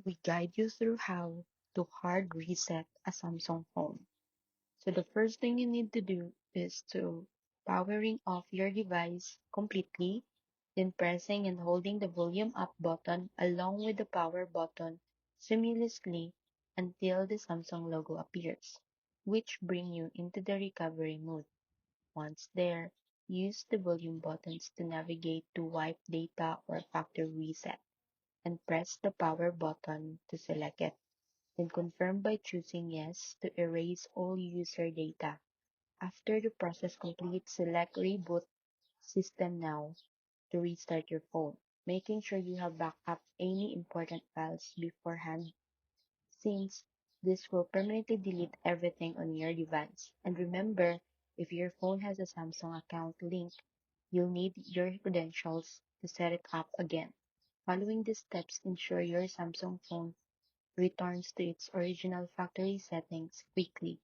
we guide you through how to hard reset a Samsung phone. So the first thing you need to do is to powering off your device completely, then pressing and holding the volume up button along with the power button simultaneously until the Samsung logo appears, which bring you into the recovery mode. Once there, use the volume buttons to navigate to wipe data or factory reset, and press the power button to select it. Then confirm by choosing yes to erase all user data. After the process completes, select Reboot System Now to restart your phone, making sure you have backed up any important files beforehand since this will permanently delete everything on your device. And remember, if your phone has a Samsung account link, you'll need your credentials to set it up again. Following these steps ensure your Samsung phone returns to its original factory settings quickly.